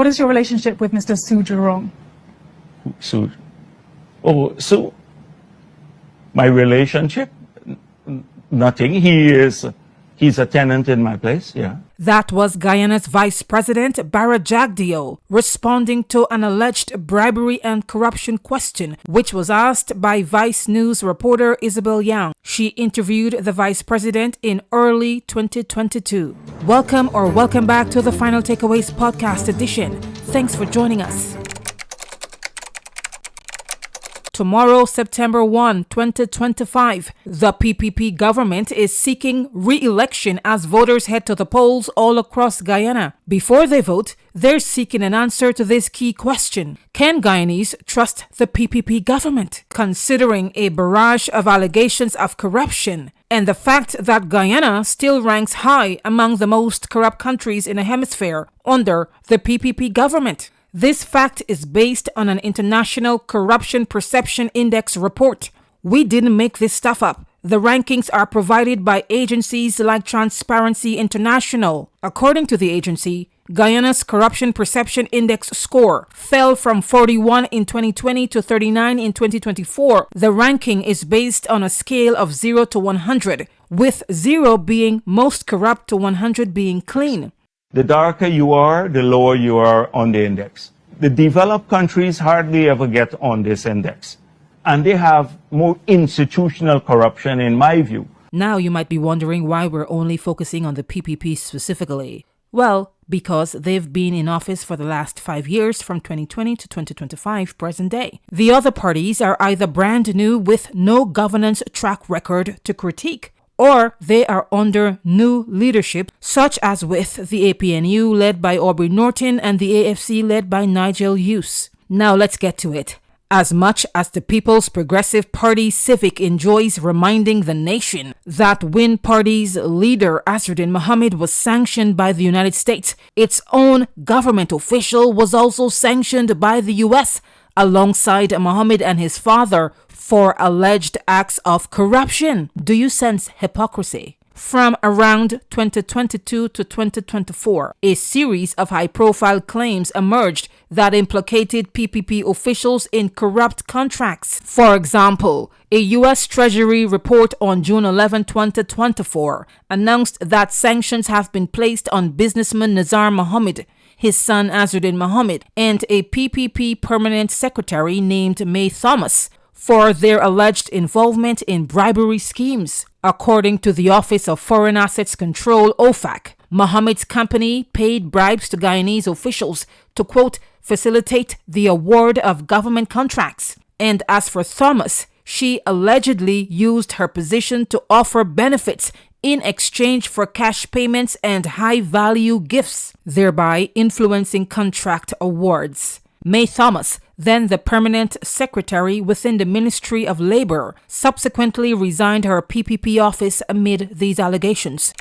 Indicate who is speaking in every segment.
Speaker 1: What is your relationship with Mr. Su Zhi Rong?
Speaker 2: So my relationship? Nothing. He's a tenant in my place, yeah.
Speaker 3: That was Guyana's Vice President Bharrat Jagdeo responding to an alleged bribery and corruption question, which was asked by Vice News reporter Isabel Yang. She interviewed the Vice President in early 2022. Welcome back to the Final Takeaways podcast edition. Thanks for joining us. Tomorrow, September 1, 2025, the PPP government is seeking re-election as voters head to the polls all across Guyana. Before they vote, they're seeking an answer to this key question. Can Guyanese trust the PPP government? Considering a barrage of allegations of corruption and the fact that Guyana still ranks high among the most corrupt countries in the hemisphere under the PPP government. This fact is based on an International Corruption Perception Index report. We didn't make this stuff up. The rankings are provided by agencies like Transparency International. According to the agency, Guyana's Corruption Perception Index score fell from 41 in 2020 to 39 in 2024. The ranking is based on a scale of 0 to 100, with 0 being most corrupt to 100 being clean.
Speaker 2: The darker you are, the lower you are on the index. The developed countries hardly ever get on this index. And they have more institutional corruption, in my view.
Speaker 3: Now you might be wondering why we're only focusing on the PPP specifically. Well, because they've been in office for the last 5 years, from 2020 to 2025 present day. The other parties are either brand new with no governance track record to critique, or they are under new leadership, such as with the APNU led by Aubrey Norton and the AFC led by Nigel Hughes. Now let's get to it. As much as the People's Progressive Party Civic enjoys reminding the nation that Win Party's leader Azeem Mohammed was sanctioned by the United States, its own government official was also sanctioned by the US, alongside Mohammed and his father, for alleged acts of corruption. Do you sense hypocrisy? From around 2022 to 2024, a series of high-profile claims emerged that implicated PPP officials in corrupt contracts. For example, a U.S. Treasury report on June 11, 2024, announced that sanctions have been placed on businessman Nizar Mohammed, his son Azeem Mohammed, and a PPP permanent secretary named May Thomas for their alleged involvement in bribery schemes. According to the Office of Foreign Assets Control, OFAC, Mohammed's company paid bribes to Guyanese officials to, quote, facilitate the award of government contracts. And as for Thomas, she allegedly used her position to offer benefits in exchange for cash payments and high-value gifts, thereby influencing contract awards. May Thomas, then the permanent secretary within the Ministry of Labor, subsequently resigned her PPP office amid these allegations.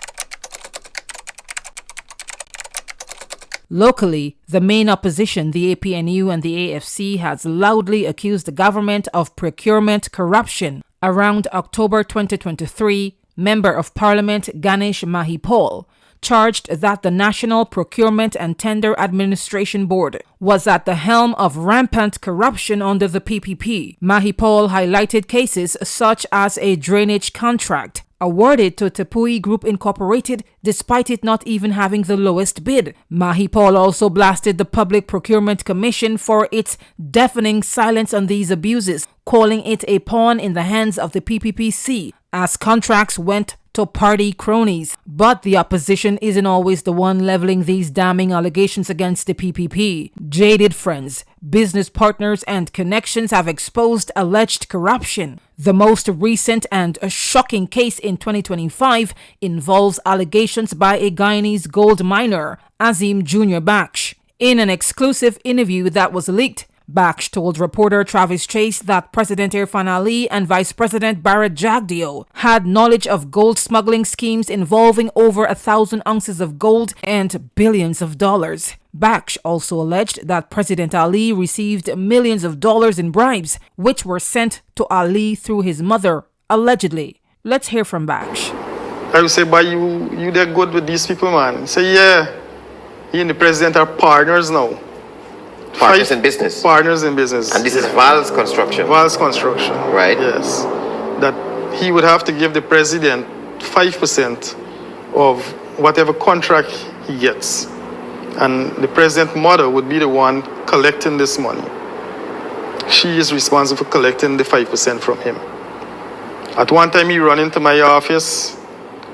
Speaker 3: Locally, the main opposition, the APNU and the AFC, has loudly accused the government of procurement corruption. Around October 2023, Member of Parliament Ganesh Mahipal charged that the National Procurement and Tender Administration Board was at the helm of rampant corruption under the PPP. Mahipal highlighted cases such as a drainage contract awarded to Tepui Group Incorporated despite it not even having the lowest bid. Mahipal also blasted the Public Procurement Commission for its deafening silence on these abuses, calling it a pawn in the hands of the PPPC as contracts went to party cronies. But the opposition isn't always the one leveling these damning allegations against the PPP. Jaded friends, business partners, and connections have exposed alleged corruption. The most recent and shocking case in 2025 involves allegations by a Guyanese gold miner, Azeem Jr. Baksh. In an exclusive interview that was leaked, Baksh told reporter Travis Chase that President Irfaan Ali and Vice President Bharrat Jagdeo had knowledge of gold smuggling schemes involving over 1,000 ounces of gold and billions of dollars. Baksh also alleged that President Ali received millions of dollars in bribes, which were sent to Ali through his mother, allegedly. Let's hear from Baksh.
Speaker 4: I will say, but you they're good with these people, man. Say, yeah, he and the president are partners now. Partners in business.
Speaker 5: Partners in business.
Speaker 4: And this is Val's construction.
Speaker 5: Val's construction.
Speaker 4: Right.
Speaker 5: Yes. That he would have to give the president 5% of whatever contract he gets. And the president's mother would be the one collecting this money. She is responsible for collecting the 5% from him. At one time, he ran into my office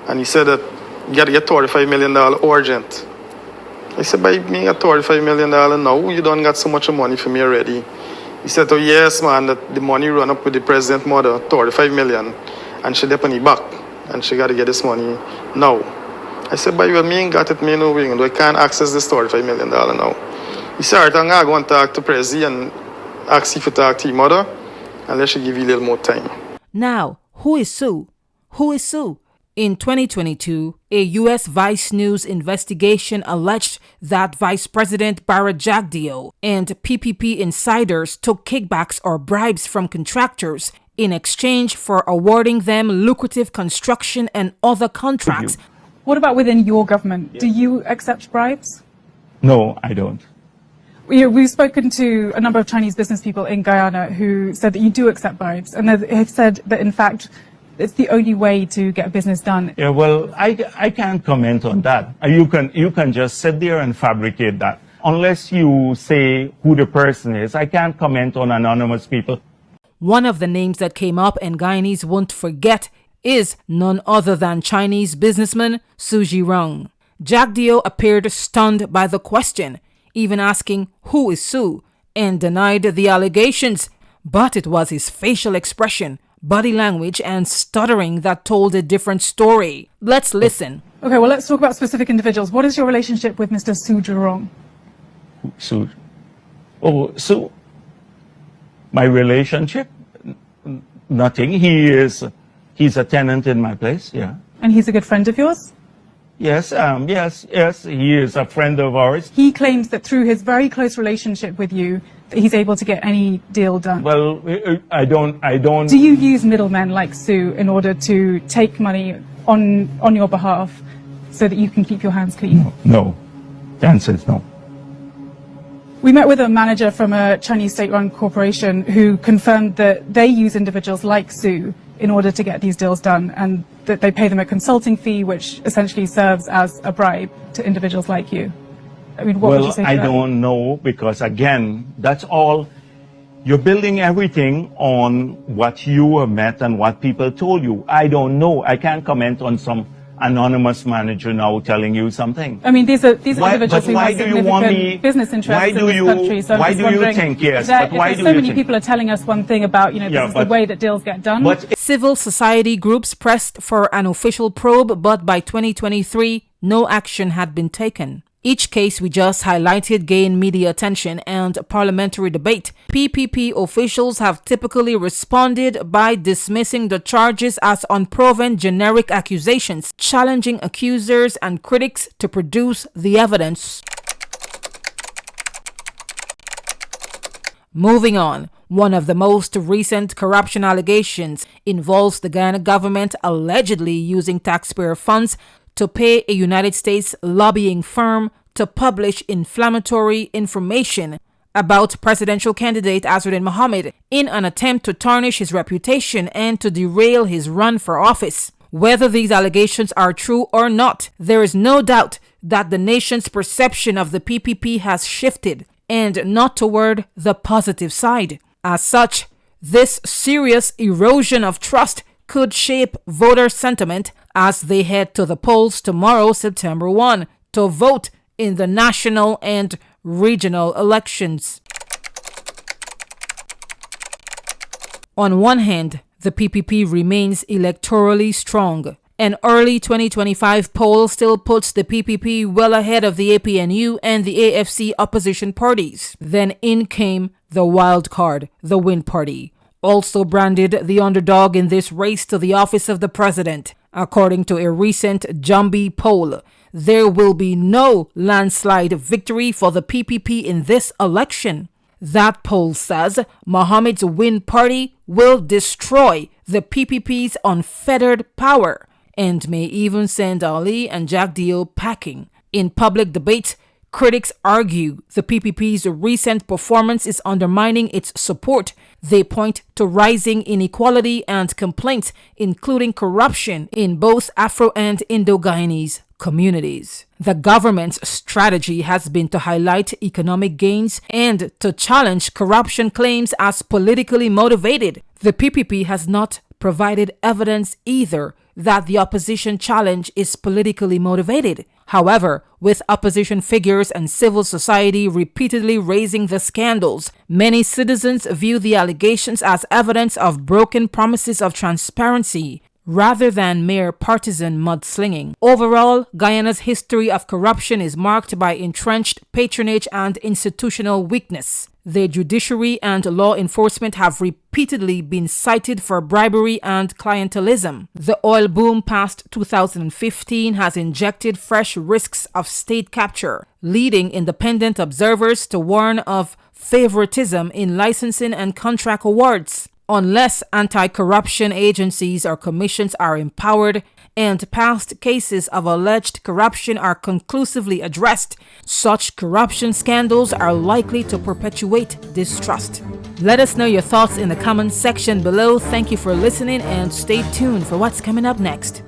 Speaker 5: and he said that you got to get $35 million urgent. I said, by me at $35 million now, you don't got so much money for me already. He said, oh yes, man, that the money run up with the president's mother, $35 million, and she depend back, and she got to get this money now. I said, but me ain't got it, me no wing, I can't access this $35 million now. He said, all right, I'm going to go and talk to Prezi and ask you to talk to your mother, and let she give you a little more time.
Speaker 3: Now, who is Su? Who is Su? In 2022, a U.S. Vice News investigation alleged that Vice President Bharrat Jagdeo and PPP insiders took kickbacks or bribes from contractors in exchange for awarding them lucrative construction and other contracts.
Speaker 1: What about within your government? Do you accept bribes?
Speaker 2: No, I don't.
Speaker 1: We've spoken to a number of Chinese business people in Guyana who said that you do accept bribes, and they've said that, in fact, it's the only way to get business done.
Speaker 2: Yeah, well, I can't comment on that. You can just sit there and fabricate that. Unless you say who the person is, I can't comment on anonymous people.
Speaker 3: One of the names that came up and Guyanese won't forget is none other than Chinese businessman Su Zhi Rong. Jagdeo appeared stunned by the question, even asking who is Su, and denied the allegations. But it was his facial expression, body language, and stuttering that told a different story. Let's listen.
Speaker 1: Okay, well, let's talk about specific individuals. What is your relationship with Mr. Su Zhi Rong?
Speaker 2: Su. Oh, Su. My relationship? Nothing. He's a tenant in my place, yeah.
Speaker 1: And he's a good friend of yours?
Speaker 2: Yes, yes, he is a friend of ours.
Speaker 1: He claims that through his very close relationship with you, that he's able to get any deal done.
Speaker 2: Well, I don't.
Speaker 1: Do you use middlemen like Su in order to take money on your behalf so that you can keep your hands clean?
Speaker 2: No. The answer is no.
Speaker 1: We met with a manager from a Chinese state-run corporation who confirmed that they use individuals like Su in order to get these deals done, and that they pay them a consulting fee, which essentially serves as a bribe to individuals like you. I mean, what would you say to
Speaker 2: I
Speaker 1: that?
Speaker 2: don't know, because again, that's all. You're building everything on what you have met and what people told you. I don't know. I can't comment on some anonymous manager now telling you something.
Speaker 1: I mean, these are individuals who have significant business interests
Speaker 2: why do
Speaker 1: in
Speaker 2: you,
Speaker 1: this country. So
Speaker 2: why
Speaker 1: I'm just
Speaker 2: do you
Speaker 1: wondering
Speaker 2: think, yes,
Speaker 1: that
Speaker 2: but why
Speaker 1: if
Speaker 2: do
Speaker 1: so
Speaker 2: you
Speaker 1: many
Speaker 2: think?
Speaker 1: people are telling us one thing about, this is the way that deals get done.
Speaker 2: But
Speaker 3: Civil society groups pressed for an official probe, but by 2023, no action had been taken. Each case we just highlighted gained media attention and parliamentary debate. PPP officials have typically responded by dismissing the charges as unproven generic accusations, challenging accusers and critics to produce the evidence. Moving on, one of the most recent corruption allegations involves the Guyana government allegedly using taxpayer funds to pay a United States lobbying firm to publish inflammatory information about presidential candidate Azeem Mohammed in an attempt to tarnish his reputation and to derail his run for office. Whether these allegations are true or not, there is no doubt that the nation's perception of the PPP has shifted, and not toward the positive side. As such, this serious erosion of trust could shape voter sentiment as they head to the polls tomorrow, September 1, to vote in the national and regional elections. On one hand, the PPP remains electorally strong. An early 2025 poll still puts the PPP well ahead of the APNU and the AFC opposition parties. Then in came the wild card, the Win Party, also branded the underdog in this race to the office of the president. According to a recent Jambi poll, there will be no landslide victory for the PPP in this election. That poll says Mohammed's Win Party will destroy the PPP's unfettered power and may even send Ali and Jagdeo packing. In public debate, Critics argue the PPP's recent performance is undermining its support. They point to rising inequality and complaints, including corruption in both Afro and Indo-Guyanese communities. The government's strategy has been to highlight economic gains and to challenge corruption claims as politically motivated. The PPP has not provided evidence either that the opposition challenge is politically motivated. However, with opposition figures and civil society repeatedly raising the scandals, many citizens view the allegations as evidence of broken promises of transparency rather than mere partisan mudslinging. Overall, Guyana's history of corruption is marked by entrenched patronage and institutional weakness. The judiciary and law enforcement have repeatedly been cited for bribery and clientelism. The oil boom past 2015 has injected fresh risks of state capture, leading independent observers to warn of favoritism in licensing and contract awards. Unless anti-corruption agencies or commissions are empowered and past cases of alleged corruption are conclusively addressed, such corruption scandals are likely to perpetuate distrust. Let us know your thoughts in the comments section below. Thank you for listening and stay tuned for what's coming up next.